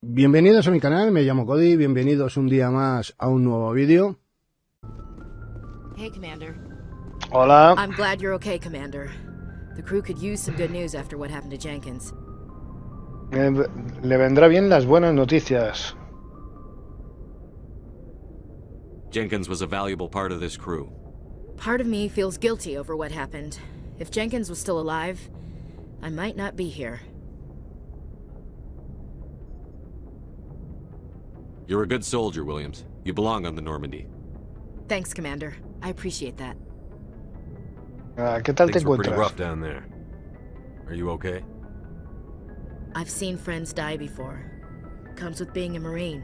Bienvenidos a mi canal, me llamo Cody, bienvenidos un día más a un nuevo vídeo. Hey, Commander. Hola. I'm glad you're okay, Commander. The crew could use some good news after what happened to Jenkins. Le vendrá bien las buenas noticias. Jenkins was a valuable part of this crew. Part of me feels guilty over what happened. If Jenkins was still alive, I might not be here. You're a good soldier, Williams. You belong on the Normandy. Thanks, Commander. I appreciate that. ¿Qué tal te Things were pretty encuentras? rough down there. Are you okay? I've seen friends die before. Comes with being a Marine.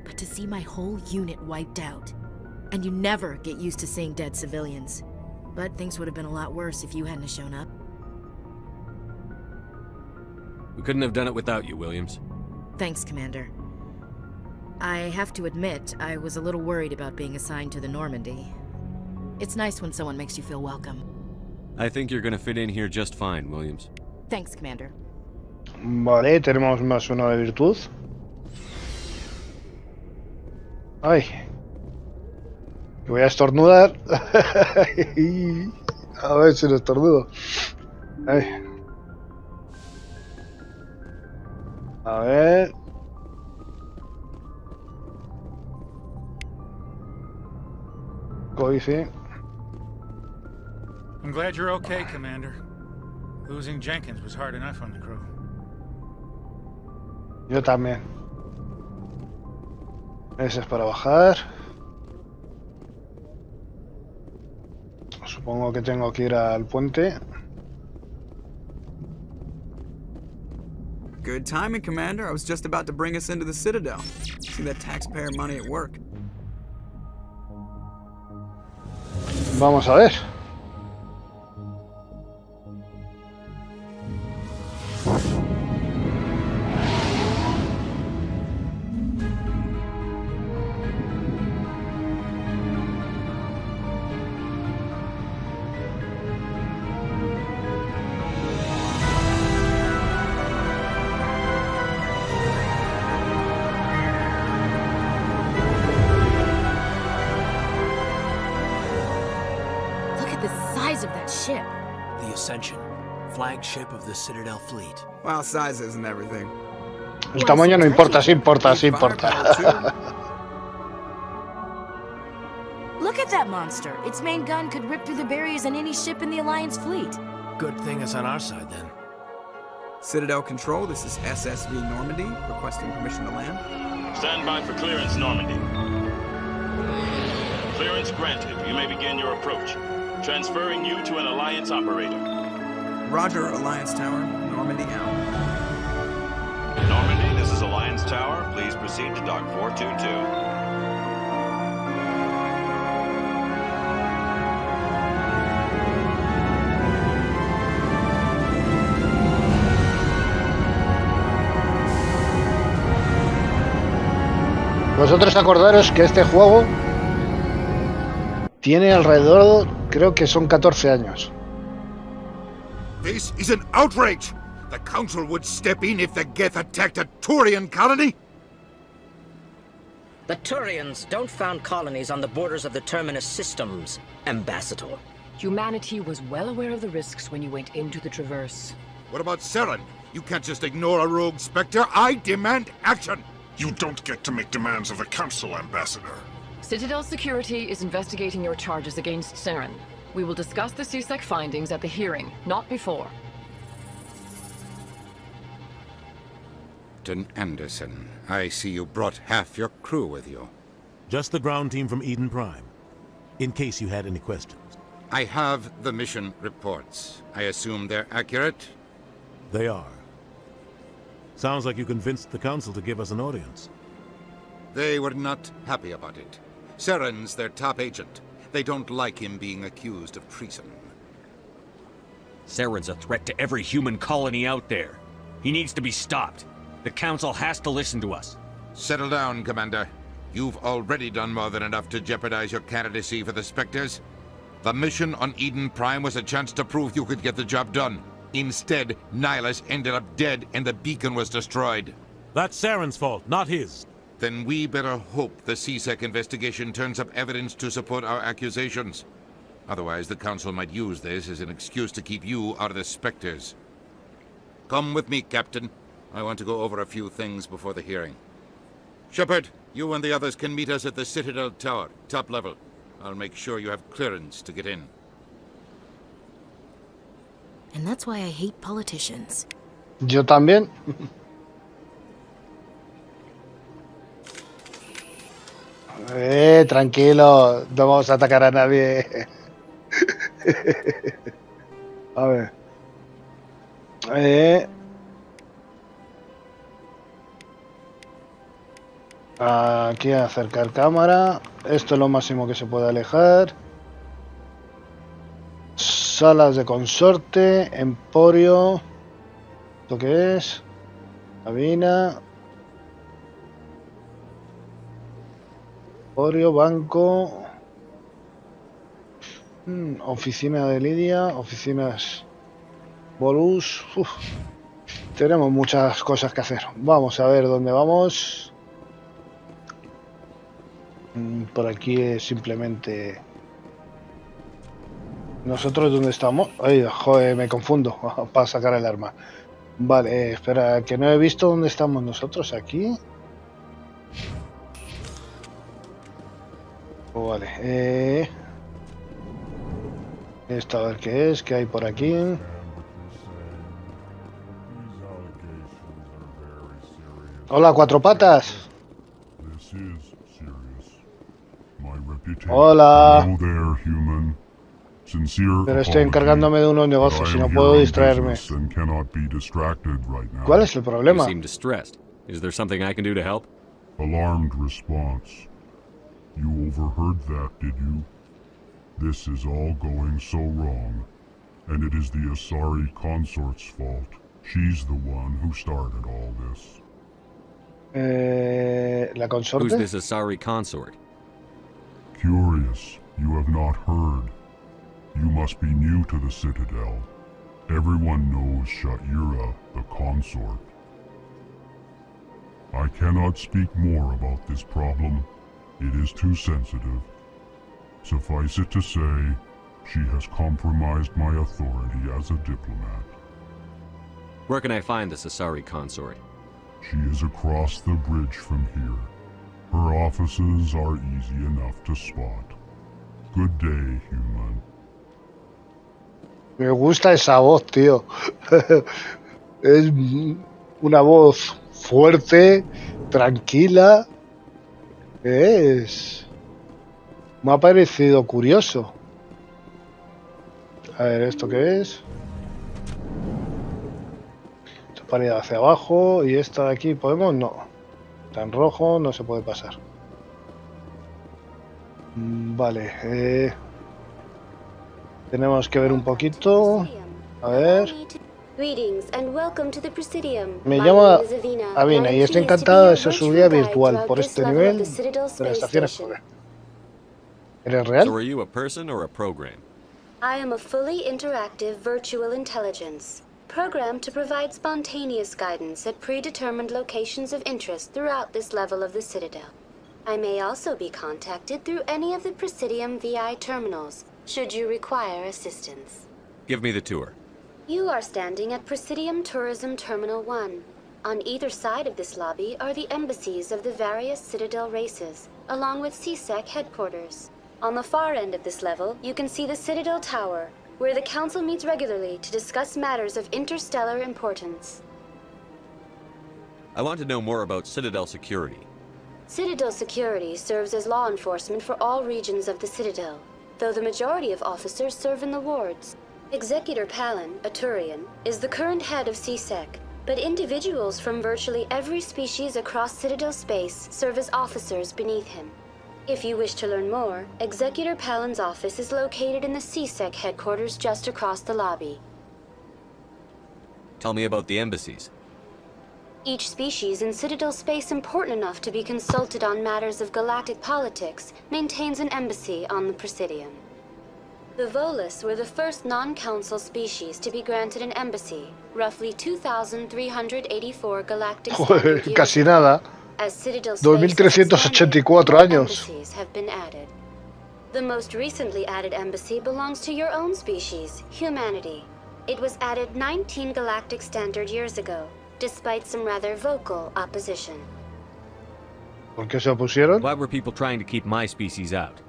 But to see my whole unit wiped out, and you never get used to seeing dead civilians. But things would have been a lot worse if you hadn't shown up. We couldn't have done it without you, Williams. Thanks, Commander. I have to admit, I was a little worried about being assigned to the Normandy. It's nice when someone makes you feel welcome. I think you're gonna fit in here just fine, Williams. Thanks, Commander. Vale, tenemos más uno de virtud. Ay. Voy a estornudar. A ver si no estornudo. Ay. A ver. Codyfacio. I'm glad you're okay, Commander. Losing Jenkins was hard enough on the crew. Yo también. Ese es para bajar. Supongo que tengo que ir al puente. Good timing, Commander. I was just about to bring us into the Citadel. See that taxpayer money at work. Vamos a ver. Of that ship. The Ascension, flagship of the Citadel fleet. Well, size isn't everything. El tamaño no importa, sí importa, sí importa. Look at that monster. Its main gun could rip through the barriers in any ship in the Alliance fleet. Good thing it's on our side then. Citadel Control, this is SSV Normandy, requesting permission to land. Stand by for clearance, Normandy. Clearance granted. You may begin your approach. Transferring you to an Alliance operator. Roger, Alliance Tower, Normandy out. Normandy, this is Alliance Tower. Please proceed to Dock 422. Vosotros acordaros que este juego tiene alrededor, creo que son 14 años. This is an outrage! The Council would step in if the Geth attacked a Turian colony? The Turians don't found colonies on the borders of the Terminus systems, Ambassador. Humanity was well aware of the risks when you went into the Traverse. What about Saren? You can't just ignore a rogue Spectre. I demand action! You don't get to make demands of the Council, Ambassador. Citadel Security is investigating your charges against Saren. We will discuss the CSEC findings at the hearing, not before. Captain Anderson, I see you brought half your crew with you. Just the ground team from Eden Prime, in case you had any questions. I have the mission reports. I assume they're accurate? They are. Sounds like you convinced the Council to give us an audience. They were not happy about it. Saren's their top agent. They don't like him being accused of treason. Saren's a threat to every human colony out there. He needs to be stopped. The Council has to listen to us. Settle down, Commander. You've already done more than enough to jeopardize your candidacy for the Spectres. The mission on Eden Prime was a chance to prove you could get the job done. Instead, Nihilus ended up dead and the beacon was destroyed. That's Saren's fault, not his. Then we better hope the CSEC investigation turns up evidence to support our accusations. Otherwise, the Council might use this as an excuse to keep you out of the Spectres. Come with me, Captain. I want to go over a few things before the hearing. Shepard, you and the others can meet us at the Citadel Tower, top level. I'll make sure you have clearance to get in. And that's why I hate politicians. Yo también. Tranquilo, no vamos a atacar a nadie. A ver. Aquí acercar cámara. Esto es lo máximo que se puede alejar. Salas de consorte, emporio. ¿Esto qué es? Cabina. Emporio, banco. Oficina de Lidia, oficinas Bolus. Tenemos muchas cosas que hacer. Vamos a ver dónde vamos. Por aquí es simplemente... ¿Nosotros dónde estamos? Ay, joder, me confundo para sacar el arma. Vale, espera, que no he visto dónde estamos nosotros. Aquí. Vale, esto a ver qué es, qué hay por aquí. Hola, cuatro patas. Hola. Pero estoy encargándome de unos negocios y no puedo distraerme. ¿Cuál es el problema? You seem distressed. Is there something I can do to help? Alarmed response. You overheard that, did you? This is all going so wrong, and it is the Asari consort's fault. She's the one who started all this. La consorte? Who's this Asari consort? Curious, you have not heard. You must be new to the Citadel. Everyone knows Sha'ira, the consort. I cannot speak more about this problem. It is too sensitive. Suffice it to say, she has compromised my authority as a diplomat. Where can I find this Asari consort? She is across the bridge from here. Her offices are easy enough to spot. Good day, human. Me gusta esa voz, tío. Es una voz fuerte, tranquila. Me ha parecido curioso. A ver, ¿esto qué es? Esto para ir hacia abajo. Y esta de aquí, ¿podemos? No. Está en rojo, no se puede pasar. Vale. Tenemos que ver un poquito. A ver. Me llamo Avina y estoy encantada de ser su guía virtual por este nivel de la estación escolar. ¿Eres real? So are you a person or a program? I am a fully interactive virtual intelligence, programmed to provide spontaneous guidance at predetermined locations of interest throughout this level of the Citadel. I may also be contacted through any of the Presidium VI terminals, should you require assistance. Give me the tour. You are standing at Presidium Tourism Terminal 1. On either side of this lobby are the embassies of the various Citadel races, along with CSEC headquarters. On the far end of this level, you can see the Citadel Tower, where the Council meets regularly to discuss matters of interstellar importance. I want to know more about Citadel security. Citadel security serves as law enforcement for all regions of the Citadel, though the majority of officers serve in the wards. Executor Palin, a Turian, is the current head of CSEC, but individuals from virtually every species across Citadel space serve as officers beneath him. If you wish to learn more, Executor Palin's office is located in the CSEC headquarters just across the lobby. Tell me about the embassies. Each species in Citadel space important enough to be consulted on matters of galactic politics maintains an embassy on the Presidium. The Volus were the first non-council species to be granted an embassy, roughly 2,384 galactic standard years Casi ago. nada. As Citadel 2384 años. embassies have been added. The most recently added embassy belongs to your own species, humanity. It was added 19 galactic standard years ago, despite some rather vocal opposition. ¿Por qué se opusieron? Why were people trying to keep my species out?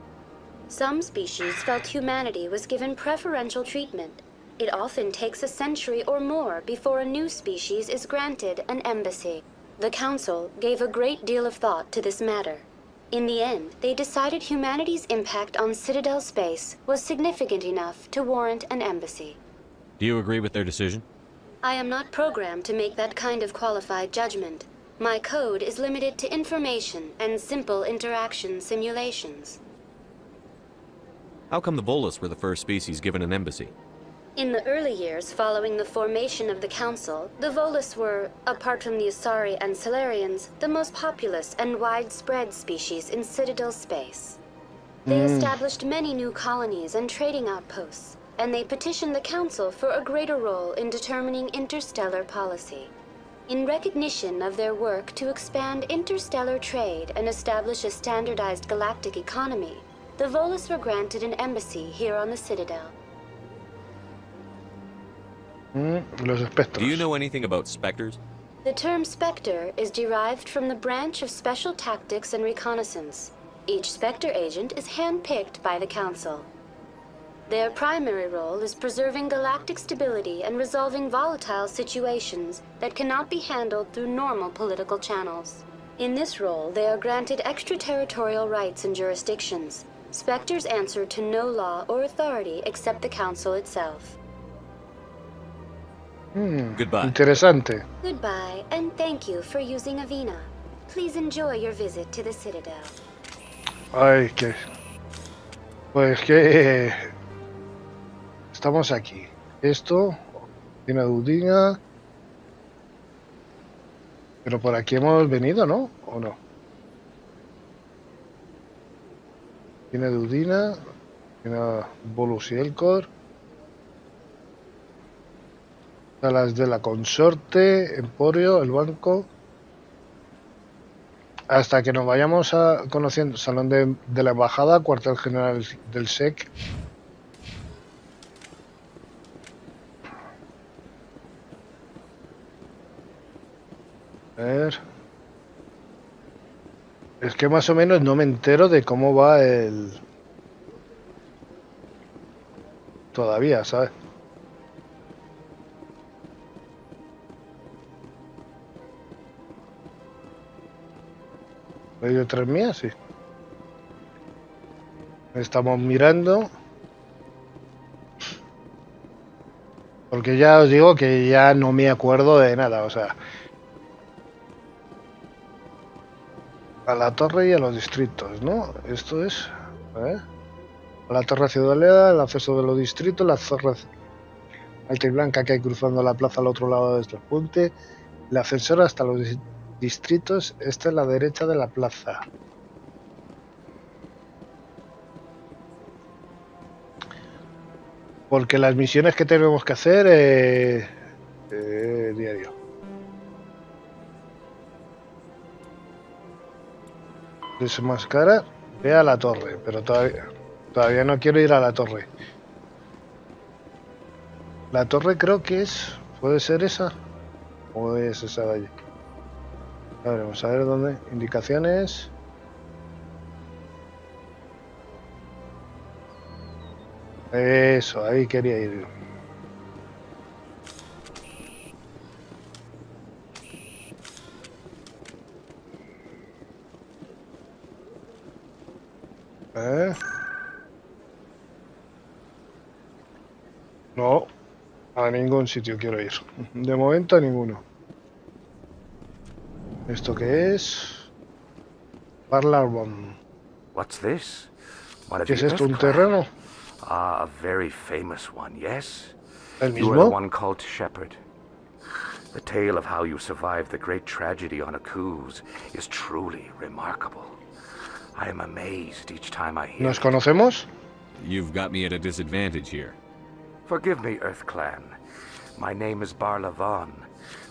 Some species felt humanity was given preferential treatment. It often takes a century or more before a new species is granted an embassy. The Council gave a great deal of thought to this matter. In the end, they decided humanity's impact on Citadel space was significant enough to warrant an embassy. Do you agree with their decision? I am not programmed to make that kind of qualified judgment. My code is limited to information and simple interaction simulations. How come the Volus were the first species given an embassy? In the early years following the formation of the Council, the Volus were, apart from the Asari and Salarians, the most populous and widespread species in Citadel space. They established many new colonies and trading outposts, and they petitioned the Council for a greater role in determining interstellar policy. In recognition of their work to expand interstellar trade and establish a standardized galactic economy, the Volus were granted an embassy here on the Citadel. Los espectros. Do you know anything about specters? The term Spectre is derived from the branch of Special Tactics and Reconnaissance. Each Spectre agent is handpicked by the Council. Their primary role is preserving galactic stability and resolving volatile situations that cannot be handled through normal political channels. In this role, they are granted extraterritorial rights and jurisdictions. Spectres answer to no law or authority except the Council itself. Goodbye. Interesante. Goodbye, and thank you for using Avina. Please enjoy your visit to the Citadel. Ay, que... Pues que... Estamos aquí. Esto... Tiene dudina. Pero por aquí hemos venido, ¿no? ¿O no? Tiene dudina. Tiene Volus y Elcor. Salas de la Consorte, Emporio, el banco. Hasta que nos vayamos conociendo. Salón de la Embajada, cuartel general del SEC. A ver. Es que más o menos no me entero de cómo va el... Todavía, ¿sabes? ¿Hay detrás mía? Sí. Estamos mirando. Porque ya os digo que ya no me acuerdo de nada, o sea... A la torre y a los distritos, ¿no? Esto es... A ver... A la torre ciudadela, el acceso de los distritos, la torre alta y blanca que hay cruzando la plaza al otro lado de este puente, el ascensor hasta los distritos, esta es la derecha de la plaza. Porque las misiones que tenemos que hacer diario. Desenmascarar, ve a la torre, pero todavía no quiero ir a la torre. La torre creo que es... ¿Puede ser esa? ¿O es esa de allí? A ver, vamos a ver dónde. Indicaciones. Eso, ahí quería ir. No, a ningún sitio quiero ir. De momento a ninguno. ¿Esto qué es? Parlarbon. What's this? One of ¿Qué es the esto? ¿Un Earthcraft? terreno? Ah, a very famous one, yes? ¿El You are the mismo? one called Shepard. The tale of how you survived the great tragedy on a cruise is truly remarkable. I am amazed each time I hear ¿Nos it. conocemos? you've got me at a disadvantage here. Forgive me, Earth Clan. My name is Barla Vaughn.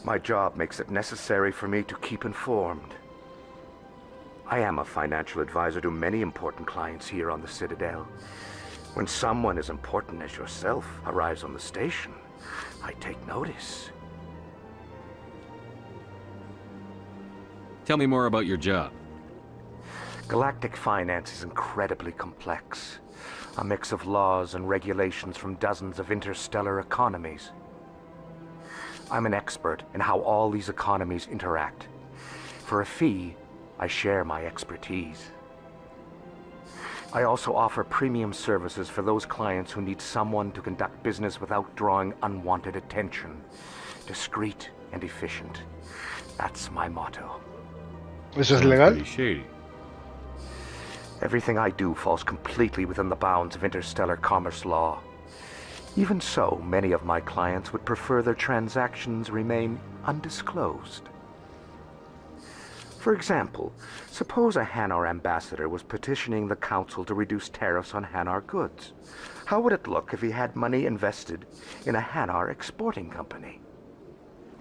My job makes it necessary for me to keep informed. I am a financial advisor to many important clients here on the Citadel. When someone as important as yourself arrives on the station, I take notice. Tell me more about your job. Galactic finance is incredibly complex. A mix of laws and regulations from dozens of interstellar economies. I'm an expert in how all these economies interact. For a fee, I share my expertise. I also offer premium services for those clients who need someone to conduct business without drawing unwanted attention. Discreet and efficient. That's my motto. ¿Eso es legal? Pretty shady. Everything I do falls completely within the bounds of interstellar commerce law. Even so, many of my clients would prefer their transactions remain undisclosed. For example, suppose a Hanar ambassador was petitioning the Council to reduce tariffs on Hanar goods. How would it look if he had money invested in a Hanar exporting company?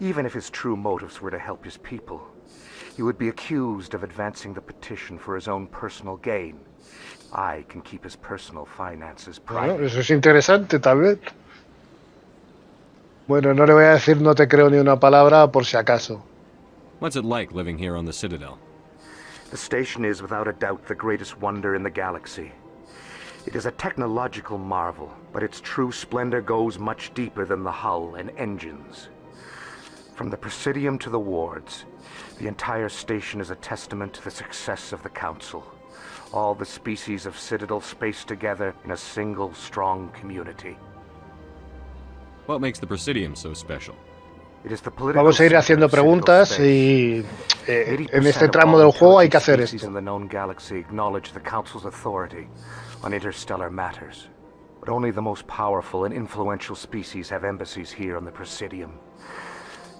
Even if his true motives were to help his people, he would be accused of advancing the petition for his own personal gain. I can keep his personal finances private. Bueno, eso es interesante, tal vez. Bueno, no le voy a decir no te creo ni una palabra por si acaso. What's it like living here on the Citadel? The station is without a doubt the greatest wonder in the galaxy. It is a technological marvel, but its true splendor goes much deeper than the hull and engines. From the presidium to the wards, the entire station is a testament to the success of the Council. All the species of Citadel spaced together in a single strong community. What makes the presidium so special? Vamos a ir haciendo preguntas y en este tramo del juego hay que hacer esto. In the known galaxy acknowledge the Council's authority on interstellar matters, but only the most powerful and influential species have embassies here on the presidium.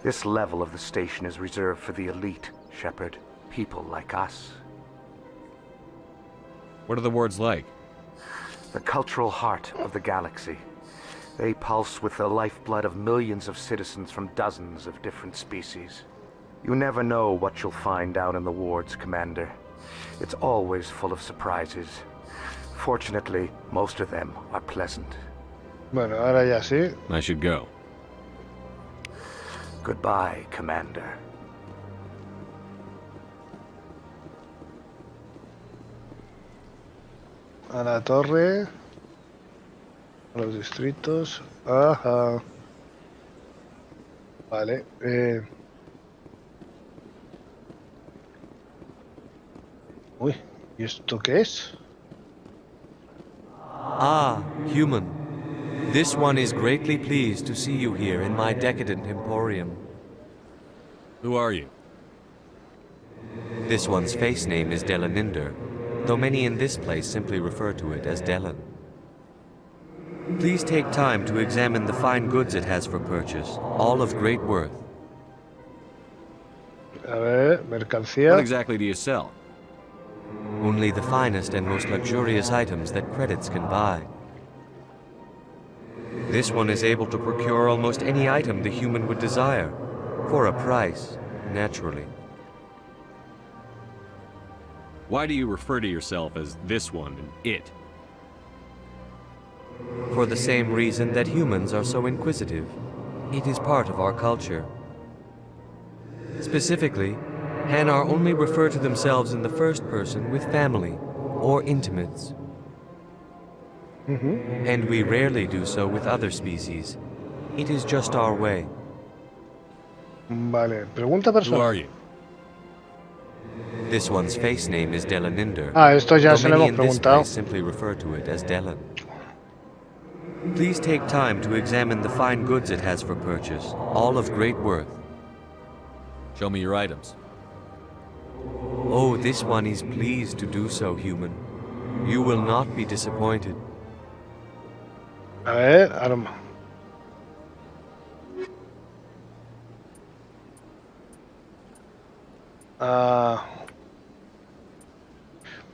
This level of the station is reserved for the elite, Shepard, people like us. What are the wards like? The cultural heart of the galaxy. They pulse with the lifeblood of millions of citizens from dozens of different species. You never know what you'll find down in the wards, Commander. It's always full of surprises. Fortunately, most of them are pleasant. Bueno, ahora ya sí. I should go. Goodbye, Commander. A la torre. A los distritos. Ajá. Vale. Uy, ¿y esto qué es? Ah, human. This one is greatly pleased to see you here in my decadent emporium. Who are you? This one's face name is Delaninder, though many in this place simply refer to it as Delan. Please take time to examine the fine goods it has for purchase, all of great worth. A ver, mercancía. What exactly do you sell? Only the finest and most luxurious items that credits can buy. This one is able to procure almost any item the human would desire, for a price, naturally. Why do you refer to yourself as this one and it? For the same reason that humans are so inquisitive. It is part of our culture. Specifically, Hanar only refer to themselves in the first person with family or intimates. And we rarely do so with other species. It is just our way. Vale, pregunta personal. Who are you? This one's face name is Delaninder. Ah, esto ya though se lo many hemos in this preguntado. place simply refer to it as Delan. Please take time to examine the fine goods it has for purchase, all of great worth. Show me your items. Oh, this one is pleased to do so, human. You will not be disappointed. A ver, arma.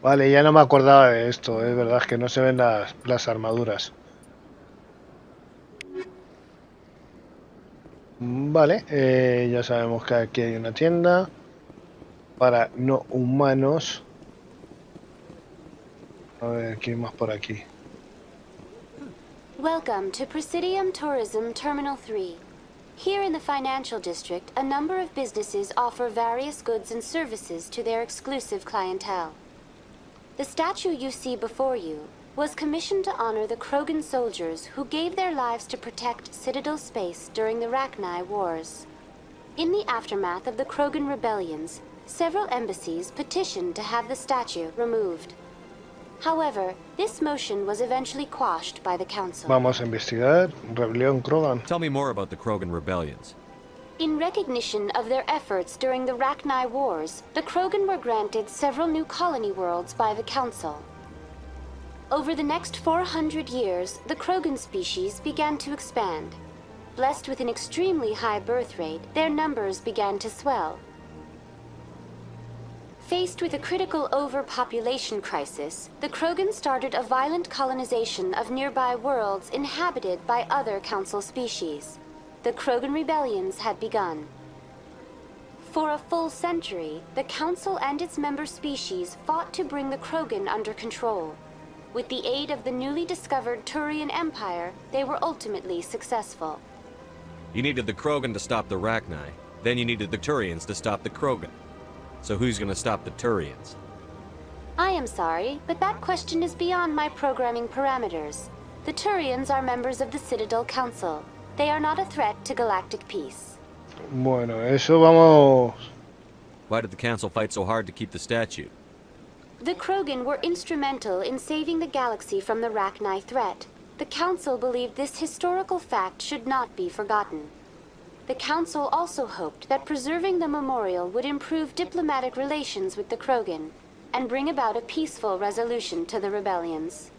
Vale, ya no me acordaba de esto, es verdad que no se ven las armaduras. Vale, ya sabemos que aquí hay una tienda para no humanos. A ver, ¿qué hay más por aquí? Welcome to Presidium Tourism Terminal 3. Here in the financial district, a number of businesses offer various goods and services to their exclusive clientele. The statue you see before you was commissioned to honor the Krogan soldiers who gave their lives to protect Citadel space during the Rachni Wars. In the aftermath of the Krogan rebellions, several embassies petitioned to have the statue removed. However, this motion was eventually quashed by the Council. Vamos a investigar. Rebelión Krogan. Tell me more about the Krogan rebellions. In recognition of their efforts during the Rachni Wars, the Krogan were granted several new colony worlds by the Council. Over the next 400 years, the Krogan species began to expand. Blessed with an extremely high birth rate, their numbers began to swell. Faced with a critical overpopulation crisis, the Krogan started a violent colonization of nearby worlds inhabited by other Council species. The Krogan rebellions had begun. For a full century, the Council and its member species fought to bring the Krogan under control. With the aid of the newly discovered Turian Empire, they were ultimately successful. You needed the Krogan to stop the Rachni, then you needed the Turians to stop the Krogan. So who's gonna stop the Turians? I am sorry, but that question is beyond my programming parameters. The Turians are members of the Citadel Council. They are not a threat to galactic peace. Bueno, eso vamos. Why did the Council fight so hard to keep the statue? The Krogan were instrumental in saving the galaxy from the Rachni threat. The Council believed this historical fact should not be forgotten. The Council also hoped that preserving the memorial would improve diplomatic relations with the Krogan and bring about a peaceful resolution to the rebellions.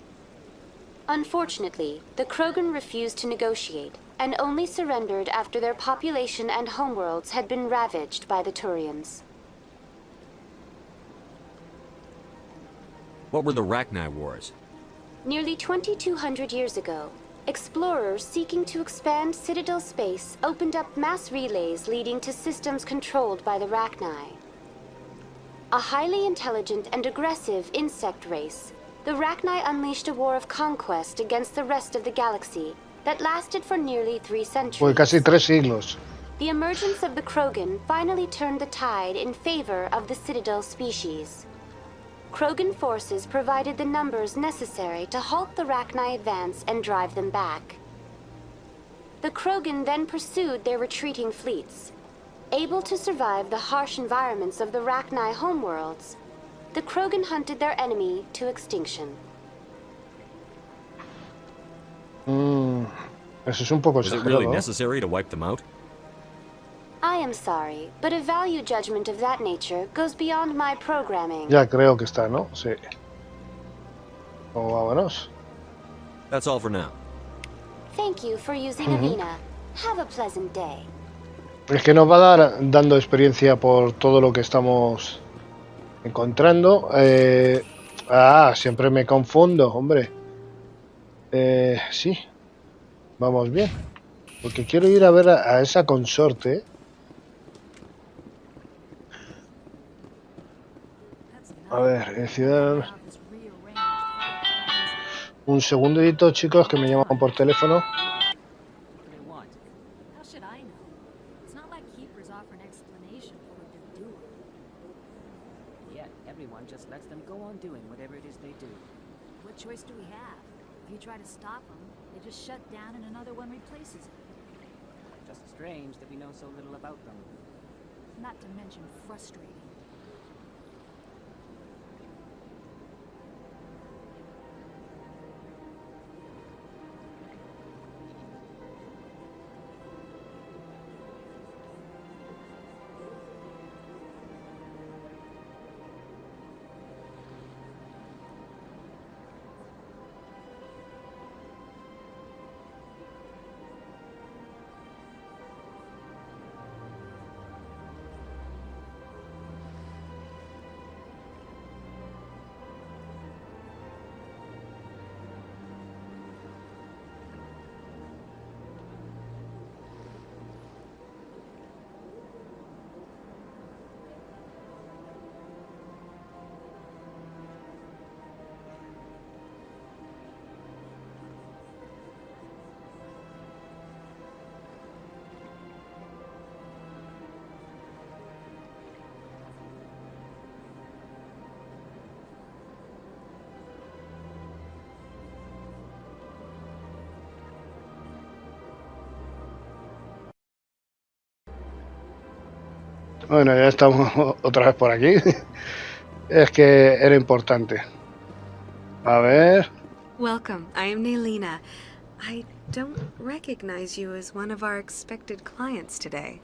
Unfortunately, the Krogan refused to negotiate and only surrendered after their population and homeworlds had been ravaged by the Turians. What were the Rachni Wars? Nearly 2,200 years ago, explorers seeking to expand Citadel space opened up mass relays leading to systems controlled by the Rachni. A highly intelligent and aggressive insect race, the Rachni unleashed a war of conquest against the rest of the galaxy that lasted for nearly 3 centuries. Pues casi 3 siglos. The emergence of the Krogan finally turned the tide in favor of the Citadel species. Krogan forces provided the numbers necessary to halt the Rachni advance and drive them back. The Krogan then pursued their retreating fleets. Able to survive the harsh environments of the Rachni homeworlds, the Krogan hunted their enemy to extinction. Eso es un poco Was it exagerado. really necessary to wipe them out? I am sorry, but a value judgment of that nature goes beyond my programming. Ya creo que está, ¿no? Sí. Oh, vámonos. That's all for now. Thank you for using Avina. Have a pleasant day. Es que nos va dando experiencia por todo lo que estamos encontrando. Siempre me confundo, hombre. Sí. Vamos bien. Porque quiero ir a ver a esa consorte. A ver, ciudad... Un segundito, chicos, que me llaman por teléfono. Everyone just lets them go on doing whatever it is they do. What choice do we have? If you try to stop them, they just shut down and another one replaces it. Just strange that we know so little about them. Not to mention frustrating. Bueno, ya estamos otra vez por aquí. Es que era importante. A ver. Welcome. I am Nelina. I don't recognize you as one of our expected clients today.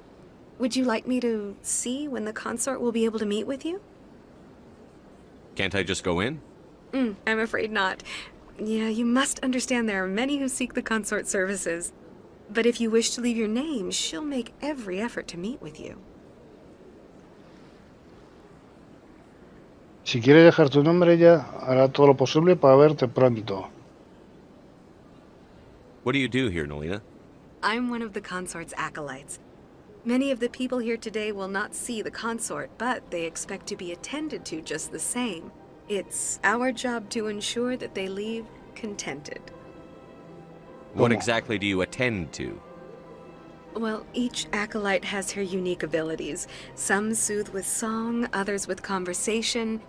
Would you like me to see when the consort will be able to meet with you? Can't I just go in? I'm afraid not. Yeah, you must understand there are many who seek the consort services. But if you wish to leave your name, she'll make every effort to meet with you. Si quieres dejar tu nombre, ella hará todo lo posible para verte pronto. What do you do here, Nelina? I'm one of the consort's acolytes. Many of the people here today will not see the consort, but they expect to be attended to just the same. It's our job to ensure that they leave contented. What exactly do you attend to? Well, each acolyte has her unique abilities. Some soothe with song, others with conversation.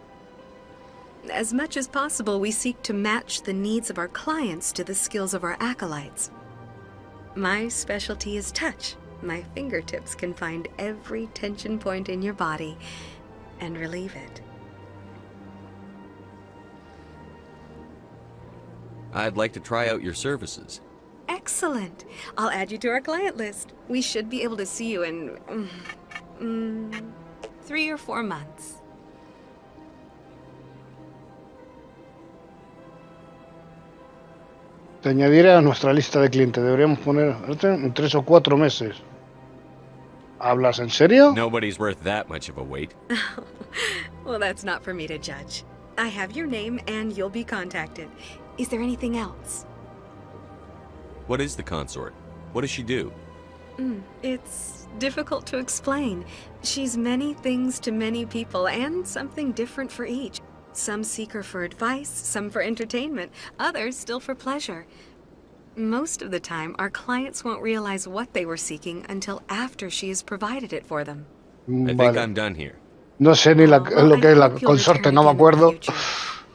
As much as possible, we seek to match the needs of our clients to the skills of our acolytes. My specialty is touch. My fingertips can find every tension point in your body and relieve it. I'd like to try out your services. Excellent. I'll add you to our client list. We should be able to see you in 3 or 4 months. Te añadiré a nuestra lista de clientes. Deberíamos poner en 3 o 4 meses. ¿Hablas en serio? Nobody's worth that much of a wait. Well, that's not for me to judge. I have your name and you'll be contacted. Is there anything else? What is the consort? What does she do? It's difficult to explain. She's many things to many people and something different for each. Some seek her for advice, some for entertainment, others still for pleasure. Most of the time, our clients won't realize what they were seeking until after she has provided it for them. I think I'm done here. No sé ni lo que es la consorte, no me acuerdo.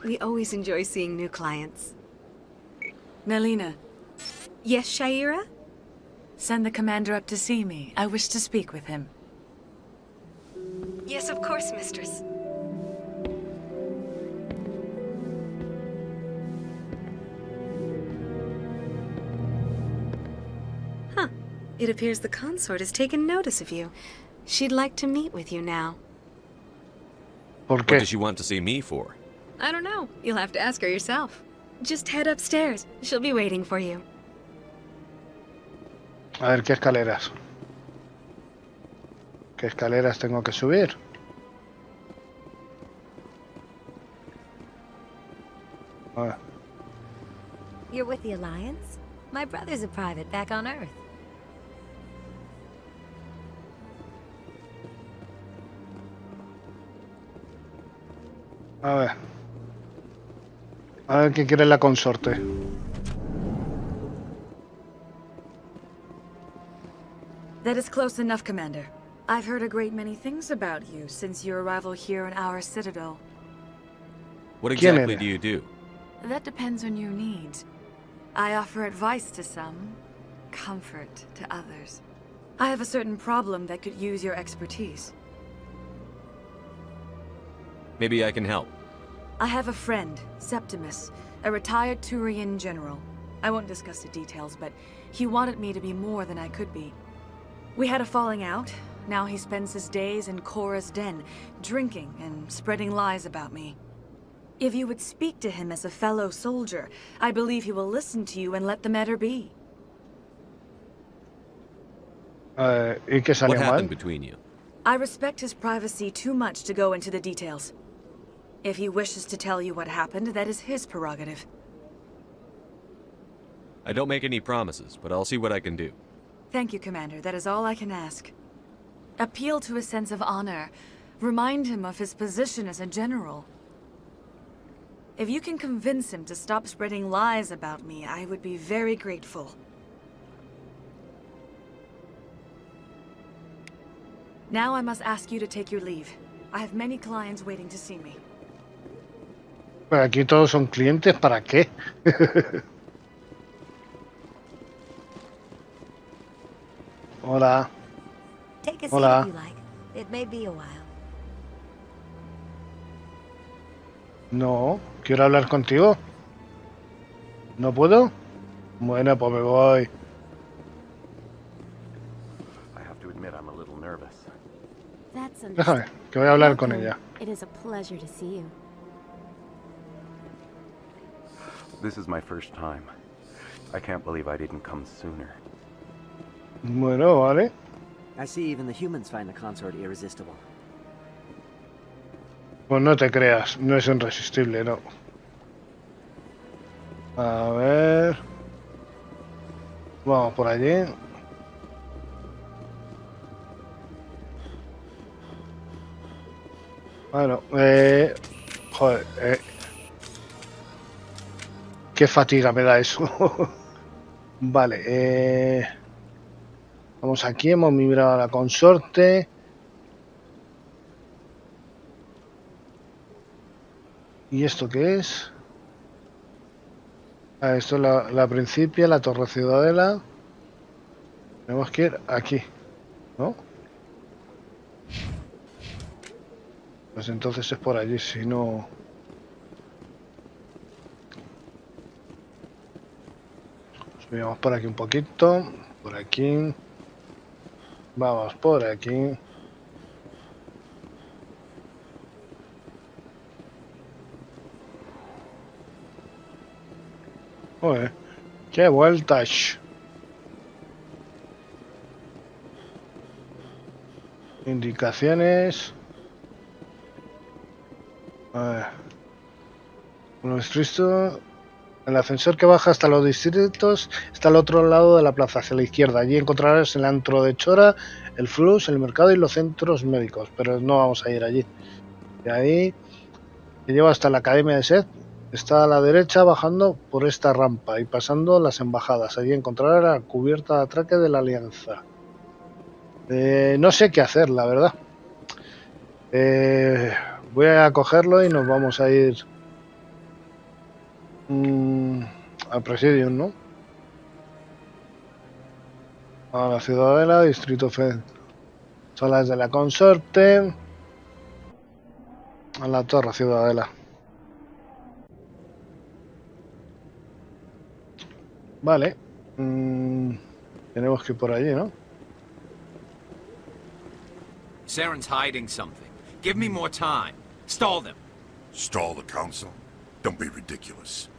We always enjoy seeing new clients. Nelina. Yes, Shaira? Send the commander up to see me. I wish to speak with him. Yes, of course, mistress. Huh. It appears the consort has taken notice of you. She'd like to meet with you now. ¿Por What qué? does she want to see me for? I don't know. You'll have to ask her yourself. Just head upstairs. She'll be waiting for you. A ver, ¿qué escaleras? ¿Qué escaleras tengo que subir? A ver. You're with the Alliance? My brother's a private back on Earth. A ver. A ver qué quiere la consorte. That is close enough, Commander. I've heard a great many things about you since your arrival here in our citadel. What exactly do you do? That depends on your needs. I offer advice to some, comfort to others. I have a certain problem that could use your expertise. Maybe I can help. I have a friend, Septimus, a retired Turian general. I won't discuss the details, but he wanted me to be more than I could be. We had a falling out. Now he spends his days in Korra's den, drinking and spreading lies about me. If you would speak to him as a fellow soldier, I believe he will listen to you and let the matter be. ¿Y qué salió What mal? happened between you? I respect his privacy too much to go into the details. If he wishes to tell you what happened, that is his prerogative. I don't make any promises, but I'll see what I can do. Thank you, Commander. That is all I can ask. Appeal to his sense of honor. Remind him of his position as a general. If you can convince him to stop spreading lies about me, I would be very grateful. Now I must ask you to take your leave. I have many clients waiting to see me. Pero aquí todos son clientes, ¿para qué? Hola. Take a seat Hola. if you like. It may be a while. No, quiero hablar contigo. ¿No puedo? Bueno, pues me voy. I have to admit I'm a little nervous. That's Déjame, que voy a hablar con ella. It is a pleasure to see you. This is my first time. I can't believe I didn't come sooner. Bueno, vale. I see even the humans find the consort irresistible. Pues no te creas, no es irresistible, no. A ver... Vamos por allí. Bueno, joder, qué fatiga me da eso. Vale, vamos aquí, hemos migrado a la consorte. ¿Y esto qué es? Ah, esto es la Principia, la Torre Ciudadela. Tenemos que ir aquí, ¿no? Pues entonces es por allí, si no... Subimos por aquí un poquito, por aquí. Vamos por aquí. Joder, qué vueltas. Indicaciones. A ver. Uno distrito. El ascensor que baja hasta los distritos está al otro lado de la plaza, hacia la izquierda. Allí encontrarás el antro de Chora, el Flux, el mercado y los centros médicos. Pero no vamos a ir allí. De ahí te lleva hasta la Academia de Seth. Está a la derecha bajando por esta rampa y pasando las embajadas. Allí encontrarás la cubierta de atraque de la Alianza. No sé qué hacer, la verdad. Voy a cogerlo y nos vamos a ir al presidium, ¿no? A la Ciudadela, Distrito Fed. Salas de la Consorte. A la Torre Ciudadela. Vale. Tenemos que ir por allí, ¿no? Saren's hiding something. Give me more time. Stall them. Stall the council? Don't be ridiculous.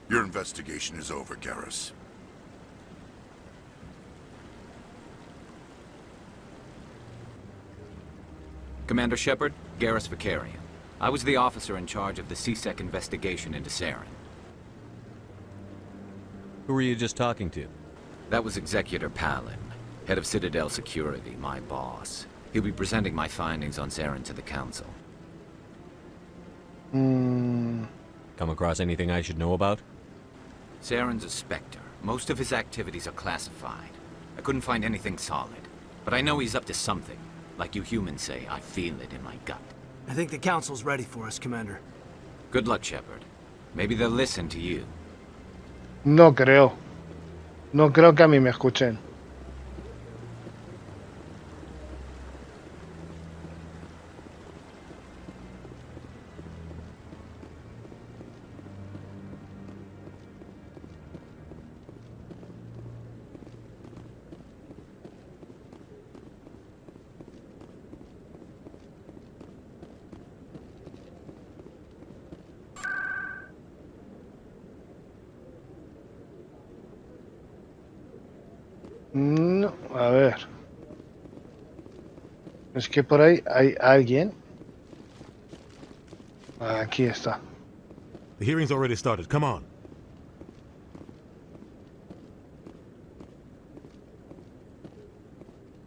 Your investigation is over, Garrus. Commander Shepard, Garrus Vicarian. I was the officer in charge of the CSEC investigation into Saren. Who were you just talking to? That was Executor Palin, head of Citadel Security, my boss. He'll be presenting my findings on Saren to the Council. Come across anything I should know about? Saren's a Spectre. Most of his activities are classified. I couldn't find anything solid. But I know he's up to something. Like you humans say, I feel it in my gut. I think the Council's ready for us, Commander. Good luck, Shepard. Maybe they'll listen to you. No creo. No creo que a mí me escuchen. No, a ver. Es que por ahí hay alguien. Aquí está. The hearing's already started. Come on.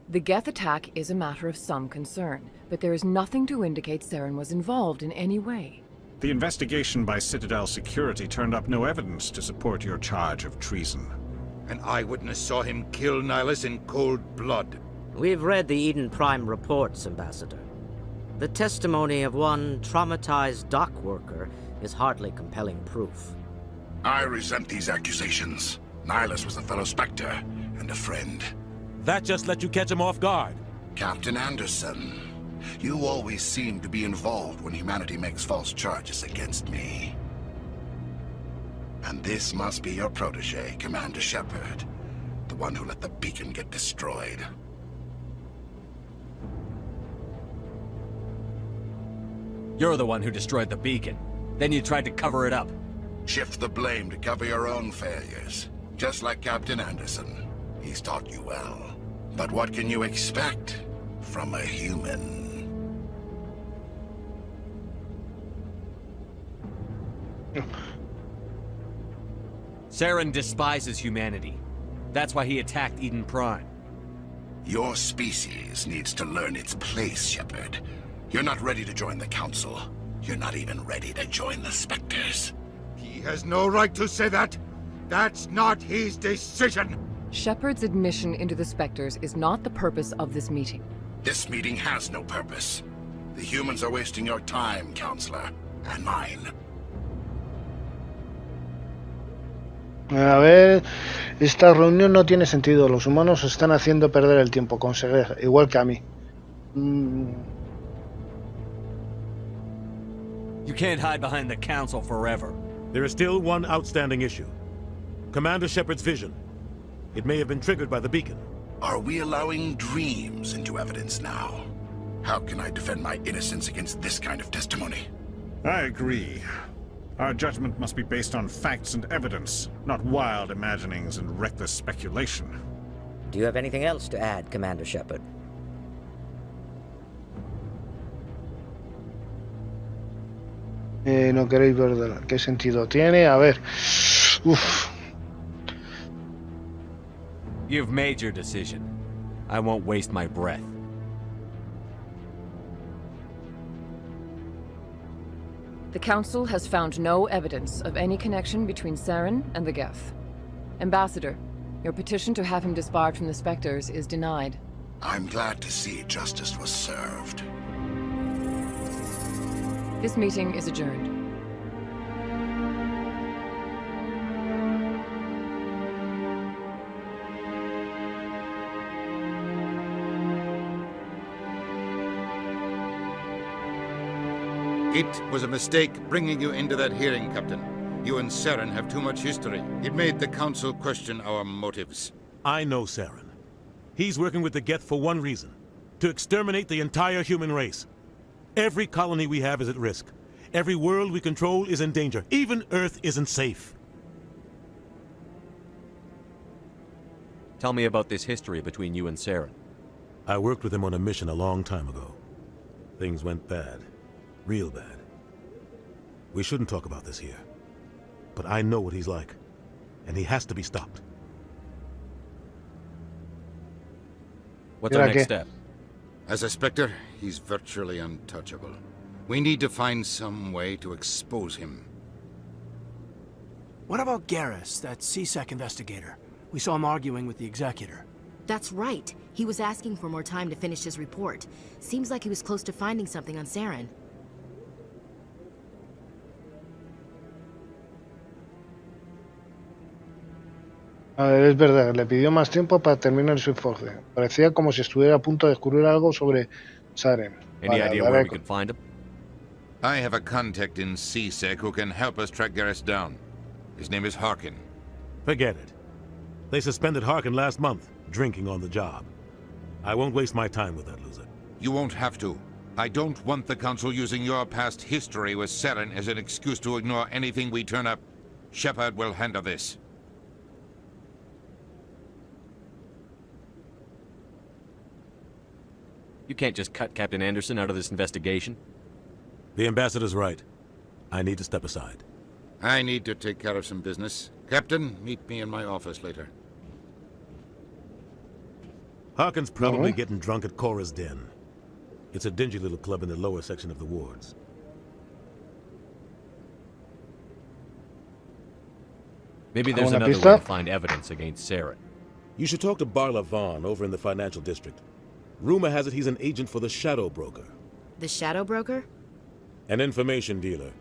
The Geth attack is a matter of some concern, but there is nothing to indicate Saren was involved in any way. The investigation by Citadel Security turned up no evidence to support your charge of treason. An eyewitness saw him kill Nihilus in cold blood. We've read the Eden Prime reports, Ambassador. The testimony of one traumatized dock worker is hardly compelling proof. I resent these accusations. Nihilus was a fellow Spectre and a friend. That just let you catch him off guard. Captain Anderson, You always seem to be involved when humanity makes false charges against me. And this must be your protege, Commander Shepard. The one who let the beacon get destroyed. You're the one who destroyed the beacon. Then you tried to cover it up. Shift the blame to cover your own failures. Just like Captain Anderson. He's taught you well. But what can you expect from a human? Saren despises humanity. That's why he attacked Eden Prime. Your species needs to learn its place, Shepard. You're not ready to join the Council. You're not even ready to join the Spectres. He has no right to say that. That's not his decision. Shepard's admission into the Spectres is not the purpose of this meeting. This meeting has no purpose. The humans are wasting your time, Counselor, and mine. A ver, esta reunión no tiene sentido. Los humanos están haciendo perder el tiempo, conseguir, igual que a mí. You can't hide behind the Council forever. There is still one outstanding issue. Commander Shepard's vision. It may have been triggered by the beacon. Are we allowing dreams into evidence now? How can I defend my innocence against this kind of testimony? I agree. Our judgment must be based on facts and evidence, not wild imaginings and reckless speculation. Do you have anything else to add, Commander Shepard? No queréis ver qué sentido tiene. A ver. Uf. You've made your decision. I won't waste my breath. The Council has found no evidence of any connection between Saren and the Geth. Ambassador, your petition to have him disbarred from the Spectres is denied. I'm glad to see justice was served. This meeting is adjourned. It was a mistake bringing you into that hearing, Captain. You and Saren have too much history. It made the Council question our motives. I know Saren. He's working with the Geth for one reason. To exterminate the entire human race. Every colony we have is at risk. Every world we control is in danger. Even Earth isn't safe. Tell me about this history between you and Saren. I worked with him on a mission a long time ago. Things went bad. Real bad. We shouldn't talk about this here. But I know what he's like. And he has to be stopped. What's our next step? As a Spectre, he's virtually untouchable. We need to find some way to expose him. What about Guiarás, that CSEC investigator? We saw him arguing with the Executor. That's right. He was asking for more time to finish his report. Seems like he was close to finding something on Saren. A ver, es verdad, le pidió más tiempo para terminar su informe. Parecía como si estuviera a punto de descubrir algo sobre Saren. Any idea where we could find him? I have a contact in CSEC who can help us track Guiarás down. His name is Harkin. Forget it. They suspended Harkin last month, drinking on the job. I won't waste my time with that loser. You won't have to. I don't want the Council using your past history with Saren as an excuse to ignore anything we turn up. Shepard will handle this. You can't just cut Captain Anderson out of this investigation. The ambassador's right. I need to step aside. I need to take care of some business. Captain, meet me in my office later. Harkin's probably getting drunk at Cora's Den. It's a dingy little club in the lower section of the wards. Maybe there's another way to find evidence against Saren. You should talk to Barla Vaughn over in the financial district. Rumor has it he's an agent for the Shadow Broker. The Shadow Broker? An information dealer.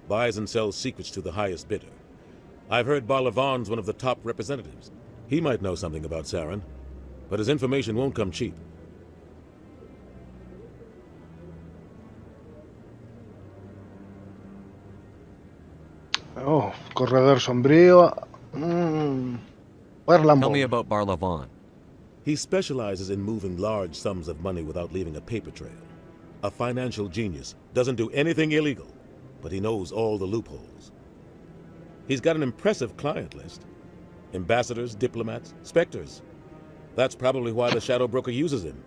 Buys and sells secrets to the highest bidder. I've heard Barla Vaughn's one of the top representatives. He might know something about Saren, but his information won't come cheap. Oh, corredor sombrío. Tell me about Barlavon. He specializes in moving large sums of money without leaving a paper trail. A financial genius, doesn't do anything illegal, but he knows all the loopholes. He's got an impressive client list. Ambassadors, diplomats, specters. That's probably why the Shadow Broker uses him.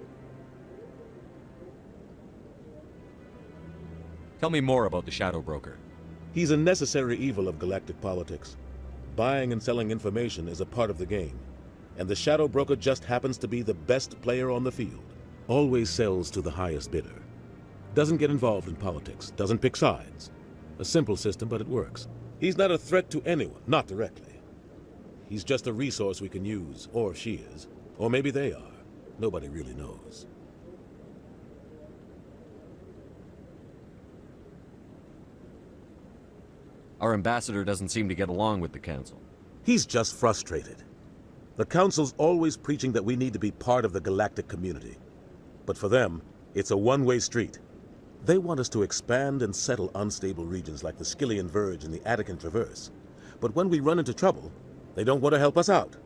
Tell me more about the Shadow Broker. He's a necessary evil of galactic politics. Buying and selling information is a part of the game, and the Shadow Broker just happens to be the best player on the field. Always sells to the highest bidder. Doesn't get involved in politics, doesn't pick sides. A simple system, but it works. He's not a threat to anyone, not directly. He's just a resource we can use, or she is. Or maybe they are. Nobody really knows. Our ambassador doesn't seem to get along with the Council. He's just frustrated. The Council's always preaching that we need to be part of the galactic community. But for them, it's a one-way street. They want us to expand and settle unstable regions like the Skillian Verge and the Attican Traverse. But when we run into trouble, they don't want to help us out.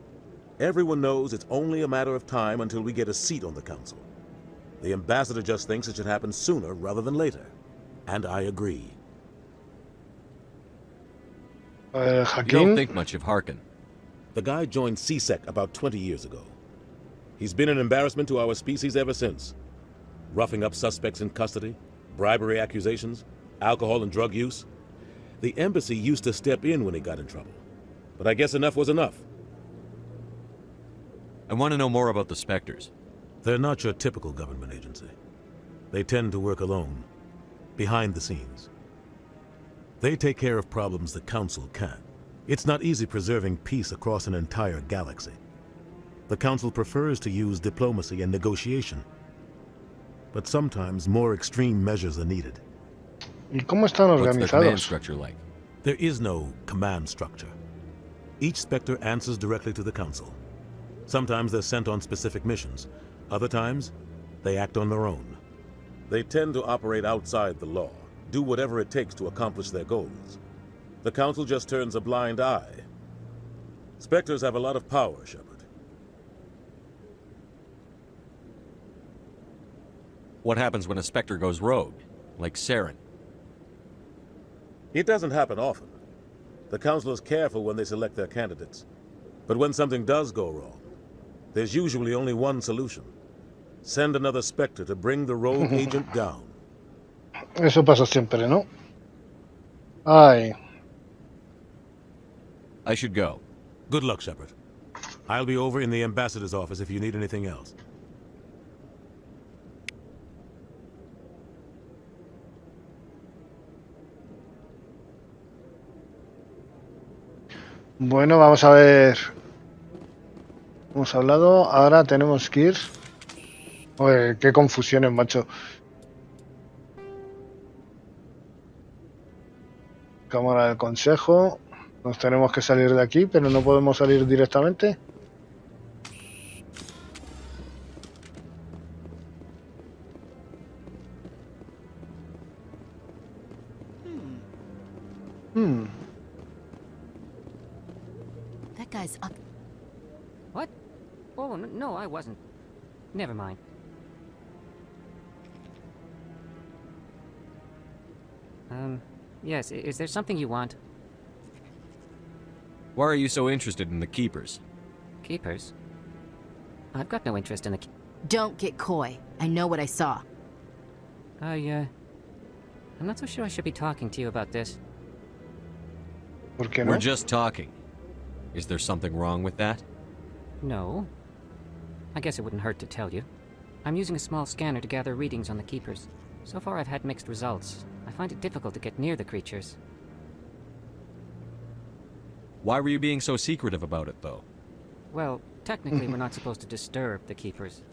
Everyone knows it's only a matter of time until we get a seat on the Council. The ambassador just thinks it should happen sooner rather than later. And I agree. You don't think much of Harkin. The guy joined CSEC about 20 years ago. He's been an embarrassment to our species ever since. Roughing up suspects in custody, bribery accusations, alcohol and drug use. The embassy used to step in when he got in trouble. But I guess enough was enough. I want to know more about the Spectres. They're not your typical government agency. They tend to work alone, behind the scenes. They take care of problems the Council can't. It's not easy preserving peace across an entire galaxy. The Council prefers to use diplomacy and negotiation. But sometimes more extreme measures are needed. ¿Y cómo están organizados? What's the command structure like? There is no command structure. Each Spectre answers directly to the Council. Sometimes they're sent on specific missions. Other times, they act on their own. They tend to operate outside the law, do whatever it takes to accomplish their goals. The Council just turns a blind eye. Spectres have a lot of power, Shepard. What happens when a Spectre goes rogue, like Saren? It doesn't happen often. The Council is careful when they select their candidates. But when something does go wrong, there's usually only one solution. Send another Spectre to bring the rogue agent down. Eso pasa siempre, ¿no? Ay. I should go. Good luck, Shepard. I'll be over in the ambassador's office if you need anything else. Bueno, vamos a ver. Hemos hablado, ahora tenemos que ir. Oye, qué confusiones, macho. Cámara del Consejo. Nos tenemos que salir de aquí, pero no podemos salir directamente. That guy's up. What? Oh, no, I wasn't. Never mind. Yes, is there something you want? Why are you so interested in the Keepers? Keepers? I've got no interest in the... Don't get coy. I know what I saw. I'm not so sure I should be talking to you about this. ¿Por qué no? We're just talking. Is there something wrong with that? No. I guess it wouldn't hurt to tell you. I'm using a small scanner to gather readings on the Keepers. So far I've had mixed results. I find it difficult to get near the creatures. Why were you being so secretive about it, though? Well, technically we're not supposed to disturb the Keepers.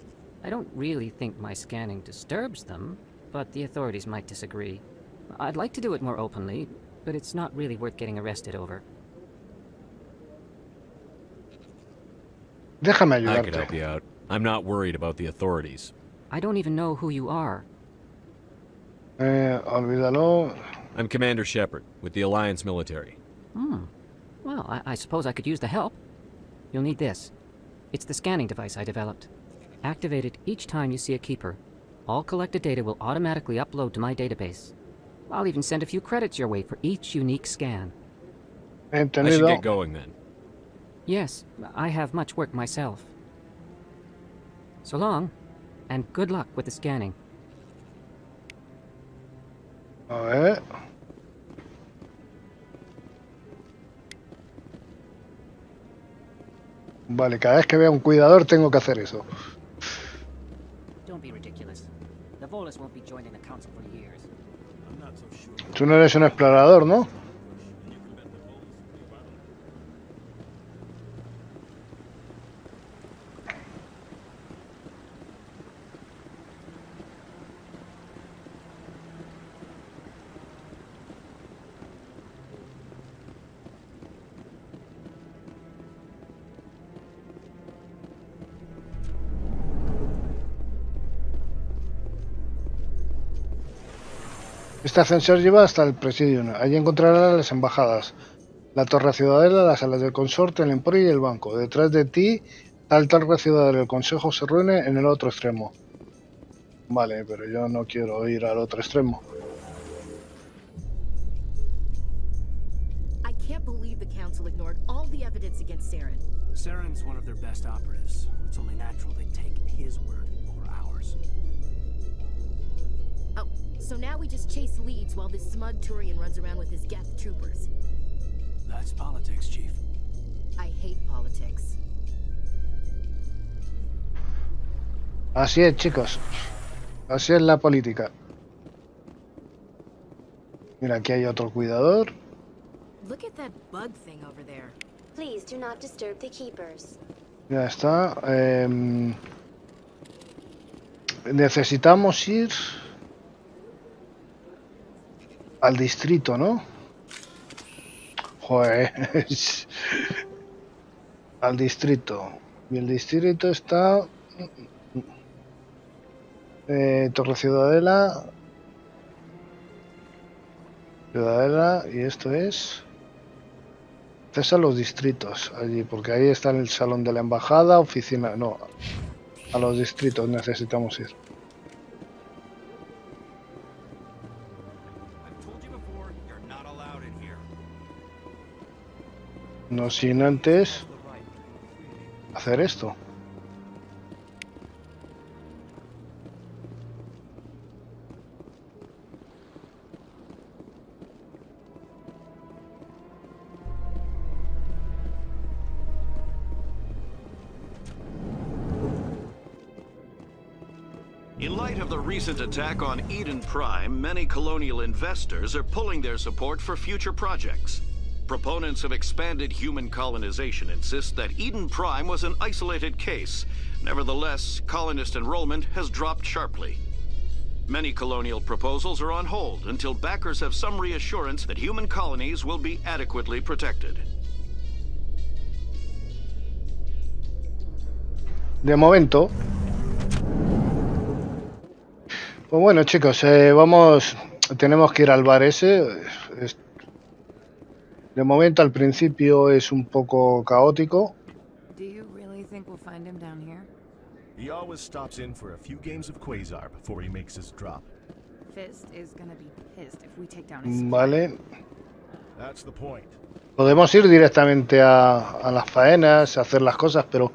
I don't really think my scanning disturbs them, but the authorities might disagree. I'd like to do it more openly, but it's not really worth getting arrested over. Déjame I could ayudarte. help you out. I'm not worried about the authorities. I don't even know who you are. Olvídalo. I'm Commander Shepard, with the Alliance military. Well, I suppose I could use the help. You'll need this. It's the scanning device I developed. Activate it each time you see a keeper. All collected data will automatically upload to my database. I'll even send a few credits your way for each unique scan. I should get going then. Yes, I have much work myself. So long, and good luck with the scanning. A ver. Vale, cada vez que vea un cuidador tengo que hacer eso. Don't be ridiculous. The Volus won't be joining the council for years. Tú no eres un explorador, ¿no? Este ascensor lleva hasta el presidium. Allí encontrarás las embajadas, la torre ciudadela, las salas del consorte, el emporio y el banco. Detrás de ti está el torre ciudadela. El consejo se reúne en el otro extremo. Vale, pero yo no quiero ir al otro extremo. I can't believe the council ignored all the evidence against Saren. Saren's one of their best operatives. It's only natural they take his word over ours. Oh, so now we just chase leads while this smug Turian runs around with his Geth troopers. That's politics, Chief. I hate politics. Así es, chicos. Así es la política. Mira, aquí hay otro cuidador. Look at that bug thing over there. Please do not disturb the keepers. Ya está. Necesitamos ir al distrito, ¿no? Joder. Al distrito. Y el distrito está... Torre Ciudadela. Ciudadela. Y esto es... Acceso a los distritos. Allí, porque ahí está el salón de la embajada, oficina... No. A los distritos necesitamos ir. No sin antes hacer esto. In light of the recent attack on Eden Prime, many colonial investors are pulling their support for future projects. Proponents of expanded human colonization insist that Eden Prime was an isolated case. Nevertheless, colonist enrollment has dropped sharply. Many colonial proposals are on hold until backers have some reassurance that human colonies will be adequately protected. De momento. Pues bueno, chicos, vamos. Tenemos que ir al bar ese. De momento, al principio es un poco caótico. Do you really think we'll find him down here? He always stops in for a few games of Quasar before he makes his drop. Fist is gonna be pissed if we take down his... Vale. That's the point. Podemos ir directamente a las faenas, a hacer las cosas, pero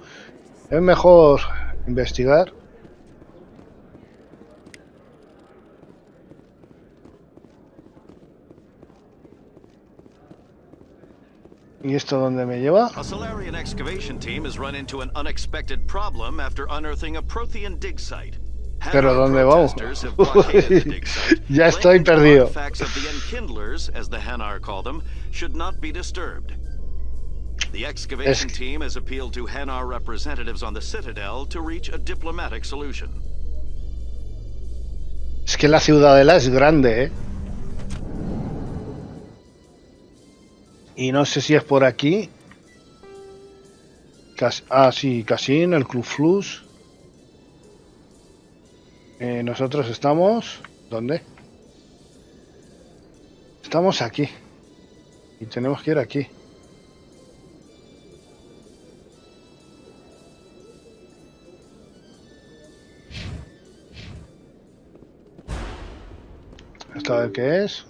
es mejor investigar. ¿Y esto dónde me lleva? A Solarian excavation team has run into an unexpected problem after unearthing a Prothean dig site. ¿Pero dónde vamos? Ya estoy perdido. Artifacts of the Enkindlers, as the Hanar call them, should not be disturbed. The excavation team has appealed to Hanar representatives on the Citadel to reach a diplomatic solution. Es que la ciudadela es grande, ¿eh? Y no sé si es por aquí. Sí, Casin, el Club Flux. Nosotros estamos... ¿Dónde? Estamos aquí. Y tenemos que ir aquí. ¿Esta vez qué es?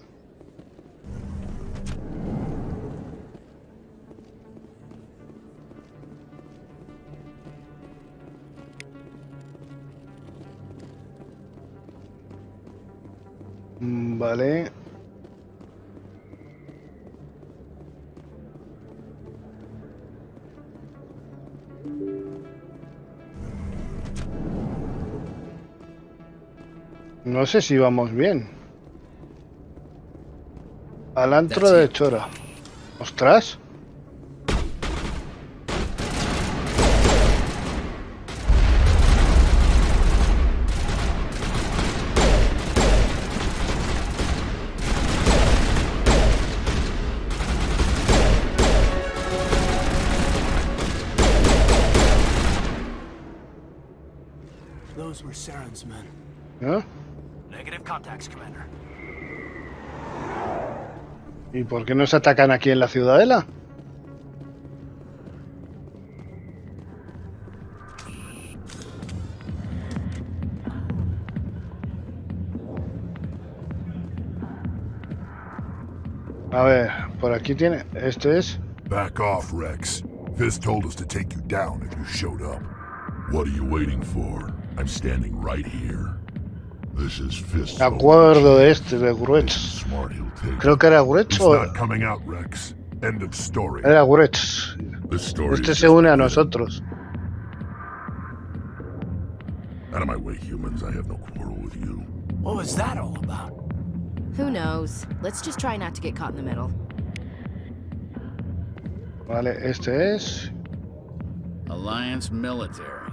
Vale. No sé si vamos bien. Al antro de Chora. ¡Ostras! Those were Saren's men. ¿Eh? Negative contacts, Commander. ¿Y por qué nos atacan aquí en la ciudadela? A ver, por aquí tiene... Este es... Back off, Rex. Fist told us to take you down if you showed up. What are you waiting for? I'm standing right here. This is Fist. Me acuerdo de este, de Gruetz. Creo que era Gruetz o... Not coming out, Rex. End of story. Era Gruetz. Este se une a nosotros. Out of my way, humans. I have no quarrel with you. What was that all about? Who knows? Let's just try not to get caught in the middle. Vale, este es... Alliance military.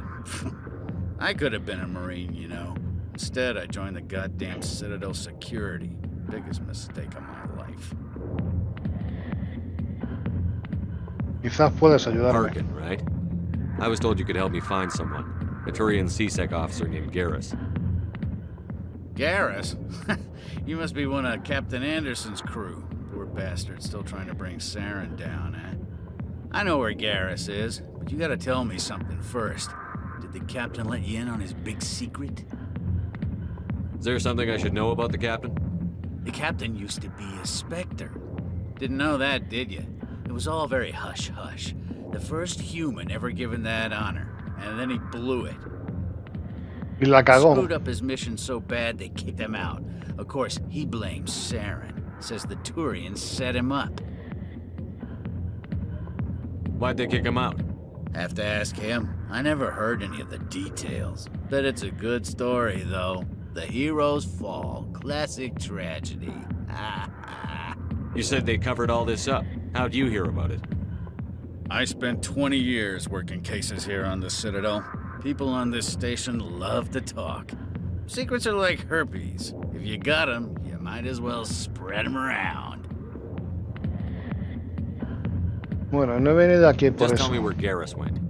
I could have been a Marine, you know. Instead, I joined the goddamn Citadel security. Biggest mistake of my life. Quizás puedas ayudarme. Harkin, right? I was told you could help me find someone. A Turian CSEC officer named Garrus. Garrus? You must be one of Captain Anderson's crew. Poor bastard, still trying to bring Saren down, eh? I know where Garrus is, but you gotta tell me something first. Did the captain let you in on his big secret? Is there something I should know about the captain? The captain used to be a Spectre. Didn't know that, did you? It was all very hush-hush. The first human ever given that honor, and then he blew it. Y la cagó. Screwed up his mission so bad they kicked him out. Of course, he blames Saren. Says the Turians set him up. Why'd they kick him out? Have to ask him. I never heard any of the details. Bet it's a good story, though. The heroes fall. Classic tragedy. You said they covered all this up. How'd you hear about it? I spent 20 years working cases here on the Citadel. People on this station love to talk. Secrets are like herpes. If you got them, you might as well spread them around. Bueno, no he venido aquí por Just eso. tell me where Garrus went.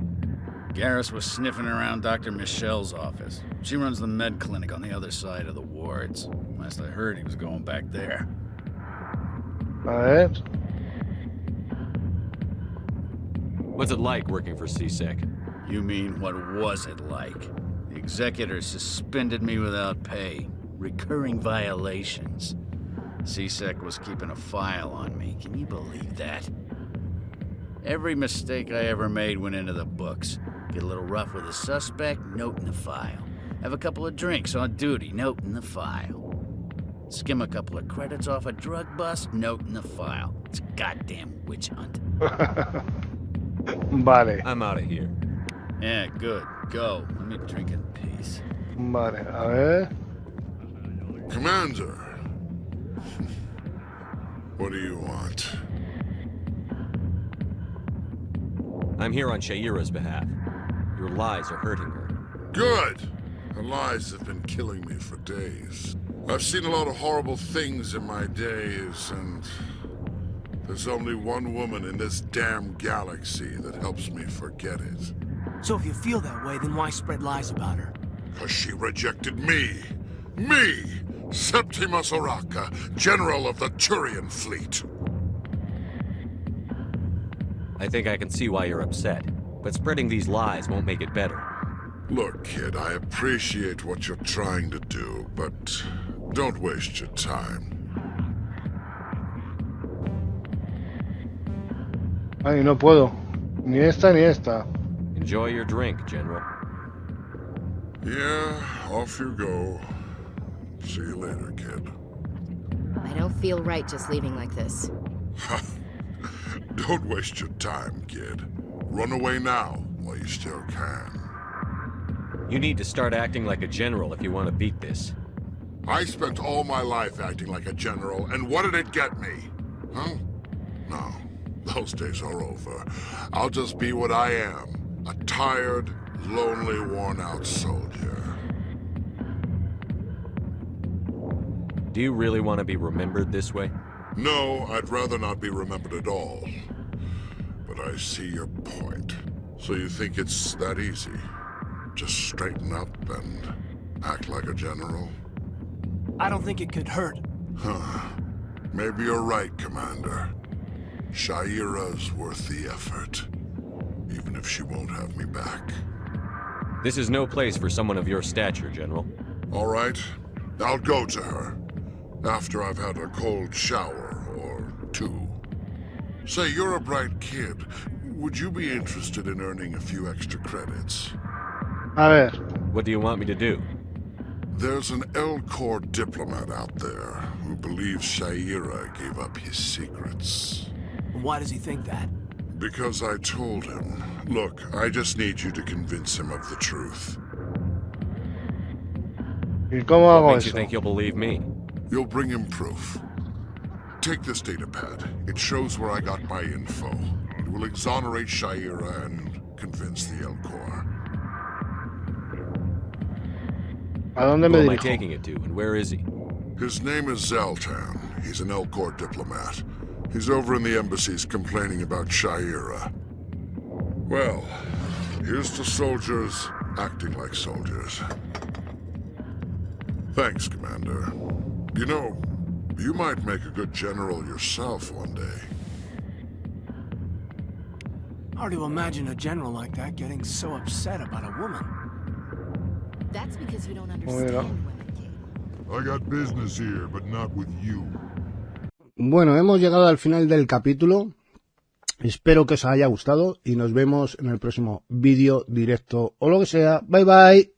Garrus was sniffing around Dr. Michelle's office. She runs the med clinic on the other side of the wards. Last I heard, he was going back there. A ver. What's it like working for CSEC? You mean, what was it like? The executors suspended me without pay. Recurring violations. CSEC was keeping a file on me. Can you believe that? Every mistake I ever made went into the books. Get a little rough with a suspect, note in the file. Have a couple of drinks on duty, note in the file. Skim a couple of credits off a drug bust, note in the file. It's a goddamn witch hunt. Vale. I'm out of here. Yeah, good. Go. Let me drink in peace. Vale, a ver. Commander. What do you want? I'm here on Shaira's behalf. Your lies are hurting her. Good! Her lies have been killing me for days. I've seen a lot of horrible things in my days, and there's only one woman in this damn galaxy that helps me forget it. So if you feel that way, then why spread lies about her? Because she rejected me! Me! Septimus Oraka, General of the Turian Fleet. I think I can see why you're upset, but spreading these lies won't make it better. Look, kid, I appreciate what you're trying to do, but don't waste your time. Ay, no puedo. Ni esta ni esta. Enjoy your drink, General. Yeah, off you go. See you later, kid. I don't feel right just leaving like this. Don't waste your time, kid. Run away now, while you still can. You need to start acting like a general if you want to beat this. I spent all my life acting like a general, and what did it get me? Huh? No, those days are over. I'll just be what I am. A tired, lonely, worn-out soldier. Do you really want to be remembered this way? No, I'd rather not be remembered at all. But I see your point. So you think it's that easy? Just straighten up and act like a general? I don't think it could hurt. Huh. Maybe you're right, Commander. Shaira's worth the effort. Even if she won't have me back. This is no place for someone of your stature, General. All right. I'll go to her. After I've had a cold shower or two. Say, you're a bright kid. Would you be interested in earning a few extra credits? A ver. What do you want me to do? There's an L-Corps diplomat out there who believes Shaira gave up his secrets. Why does he think that? Because I told him. Look, I just need you to convince him of the truth. ¿Y cómo hago What makes you eso? think you'll believe me? You'll bring him proof. Take this datapad. It shows where I got my info. It will exonerate Shaira and convince the L-Corps. ¿A dónde Who me am I dirijo? taking it to, and where is he? His name is Zaltan. He's an L-Corps diplomat. He's over in the embassies complaining about Shaira. Well, here's to soldiers acting like soldiers. Thanks, Commander. You know, you might make a good general yourself one day. Hard to imagine a general like that getting so upset about a woman. That's because you don't Bueno. understand women. I got business here, but not with you. Bueno, hemos llegado al final del capítulo. Espero que os haya gustado y nos vemos en el próximo vídeo, directo o lo que sea. Bye bye.